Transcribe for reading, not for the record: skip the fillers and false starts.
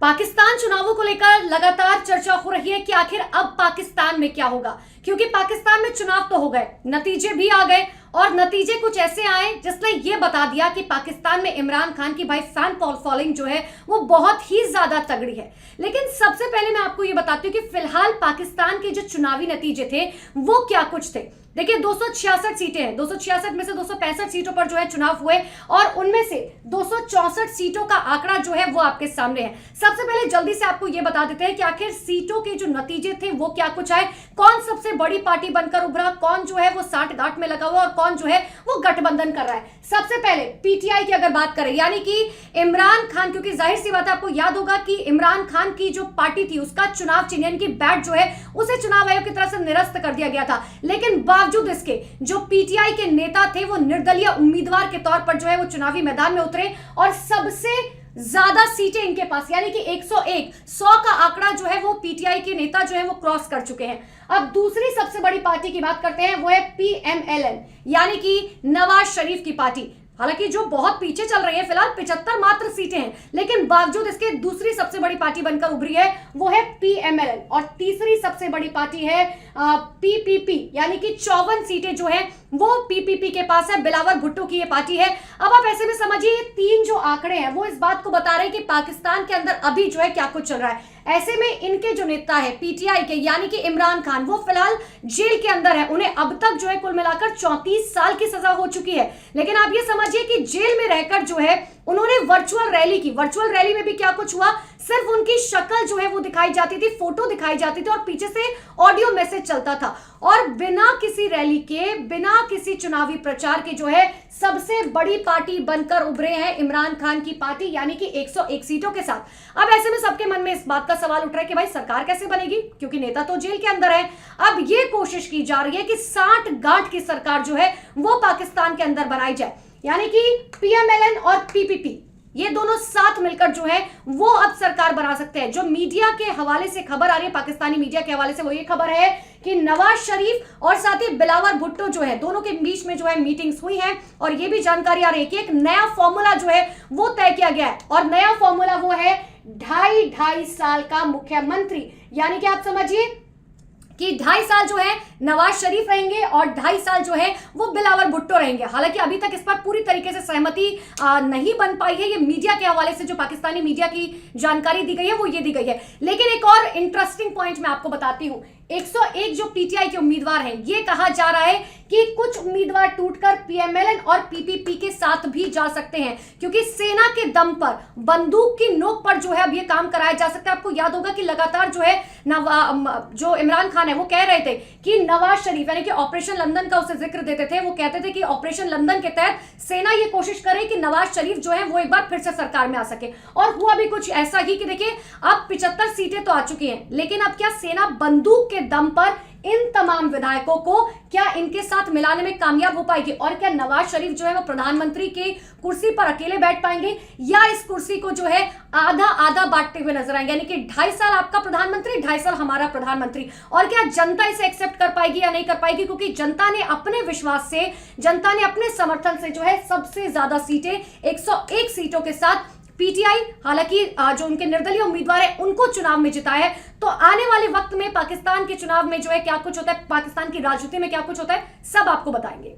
पाकिस्तान चुनावों को लेकर लगातार चर्चा हो रही है कि आखिर अब पाकिस्तान में क्या होगा, क्योंकि पाकिस्तान में चुनाव तो हो गए, नतीजे भी आ गए और नतीजे कुछ ऐसे आए जिसने ये बता दिया कि पाकिस्तान में इमरान खान की भाई फैन फॉलोइंग जो है वो बहुत ही ज्यादा तगड़ी है। लेकिन सबसे पहले मैं आपको ये बताती हूँ कि फिलहाल पाकिस्तान के जो चुनावी नतीजे थे वो क्या कुछ थे। देखिए 266 सीटें हैं, 266 में से 265 सीटों पर जो है चुनाव हुए और उनमें से 264 सीटों का आंकड़ा जो है वो आपके सामने है। सबसे पहले जल्दी से आपको ये बता देते हैं कि आखिर सीटों के जो नतीजे थे वो क्या कुछ आए, कौन सबसे बड़ी पार्टी बनकर उभरा, कौन जो है वो साठगांठ में लगा हुआ और कौन जो है वो गठबंधन कर रहा है। सबसे पहले पीटीआई की अगर बात करें, यानी कि इमरान खान, क्योंकि जाहिर सी बात है आपको याद होगा कि इमरान खान की जो पार्टी थी उसका चुनाव चिन्ह यानी कि बैट जो है उसे चुनाव आयोग की तरफ से निरस्त कर दिया गया था, लेकिन बावजूद इसके जो पीटीआई के नेता थे वो निर्दलीय उम्मीदवार के तौर पर जो है वो चुनावी मैदान में उतरे और सबसे ज्यादा सीटें इनके पास यानी कि 101 100 का आंकड़ा जो है वो पीटीआई के नेता जो है वो क्रॉस कर चुके हैं। अब दूसरी सबसे बड़ी पार्टी की बात करते हैं, वो है पीएमएलएन यानी कि नवाज शरीफ की पार्टी। हालांकि जो बहुत पीछे चल रही है, फिलहाल 75 मात्र सीटें हैं, लेकिन बावजूद इसके दूसरी सबसे बड़ी पार्टी बनकर उभरी है वो है पीएमएलएन और तीसरी सबसे बड़ी पार्टी है पीपीपी यानी कि 54 सीटें जो है वो पीपीपी के पास है, बिलावल भुट्टो की ये पार्टी है। अब आप ऐसे में समझिए ये तीन जो आंकड़े हैं वो इस बात को बता रहे हैं कि पाकिस्तान के अंदर अभी जो है क्या कुछ चल रहा है। ऐसे में इनके जो नेता है पीटीआई के यानी कि इमरान खान, वो फिलहाल जेल के अंदर है, उन्हें अब तक जो है कुल मिलाकर 34 साल की सजा हो चुकी है। लेकिन आप ये समझिए कि जेल में रहकर जो है उन्होंने वर्चुअल रैली की, वर्चुअल रैली में भी क्या कुछ हुआ, सिर्फ उनकी शक्ल जो है वो दिखाई जाती थी, फोटो दिखाई जाती थी और पीछे से ऑडियो मैसेज चलता था और बिना किसी रैली के, बिना किसी चुनावी प्रचार के जो है सबसे बड़ी पार्टी बनकर उभरे हैं इमरान खान की पार्टी यानी कि 101 सीटों के साथ। अब ऐसे में सबके मन में इस बात का सवाल उठ रहा है कि भाई सरकार कैसे बनेगी, क्योंकि नेता तो जेल के अंदर है। अब ये कोशिश की जा रही है कि 60 गांठ की सरकार जो है वो पाकिस्तान के अंदर बनाई जाए, यानी कि पीएमएलएन और पीपीपी ये दोनों साथ मिलकर जो है वो अब सरकार बना सकते हैं। जो मीडिया के हवाले से खबर आ रही है, पाकिस्तानी मीडिया के हवाले से, वो ये खबर है कि नवाज शरीफ और साथ ही बिलावल भुट्टो जो है दोनों के बीच में जो है मीटिंग्स हुई हैं और ये भी जानकारी आ रही है कि एक नया फॉर्मूला जो है वो तय किया गया है और नया फॉर्मूला वो है 2.5 साल का मुख्यमंत्री, यानी कि आप समझिए कि 2.5 साल जो है नवाज शरीफ रहेंगे और 2.5 साल जो है वो बिलावल भुट्टो रहेंगे। हालांकि अभी तक इस पर पूरी तरीके से सहमति नहीं बन पाई है, ये मीडिया के हवाले से जो पाकिस्तानी मीडिया की जानकारी दी गई है वो ये दी गई है। लेकिन एक और इंटरेस्टिंग पॉइंट मैं आपको बताती हूं, 101 जो पीटीआई के उम्मीदवार हैं, ये कहा जा रहा है कि कुछ उम्मीदवार टूटकर पीएमएलएन और पीपीपी के साथ भी जा सकते हैं, क्योंकि सेना के दम पर, बंदूक की नोक पर जो है अब ये काम कराया जा सकता है। आपको याद होगा कि लगातार जो है जो इमरान खान है वो कह रहे थे कि नवाज शरीफ यानी कि ऑपरेशन लंदन का उसे जिक्र देते थे, वो कहते थे कि ऑपरेशन लंदन के तहत सेना ये कोशिश करे कि नवाज शरीफ जो है वो एक बार फिर से सरकार में आ सके। और हुआ भी कुछ ऐसा ही कि देखिए अब 75 सीटें तो आ चुकी हैं, लेकिन अब क्या सेना बंदूक के दम पर इन तमाम विधायकों को क्या इनके साथ मिलाने में कामयाब हो पाएगी और क्या नवाज शरीफ जो है वो प्रधानमंत्री की कुर्सी पर अकेले बैठ पाएंगे या इस कुर्सी को जो है आधा आधा बांटते हुए नजर आएंगे, यानी कि 2.5 साल आपका प्रधानमंत्री, 2.5 साल हमारा प्रधानमंत्री। और क्या जनता इसे एक्सेप्ट कर पाएगी या नहीं कर पाएगी, क्योंकि जनता ने अपने विश्वास से, जनता ने अपने समर्थन से जो है सबसे ज्यादा सीटें 101 सीटों के साथ पीटीआई, हालांकि जो उनके निर्दलीय उम्मीदवार है उनको चुनाव में जिताया है। तो आने वाले वक्त में पाकिस्तान के चुनाव में जो है क्या कुछ होता है, पाकिस्तान की राजनीति में क्या कुछ होता है, सब आपको बताएंगे।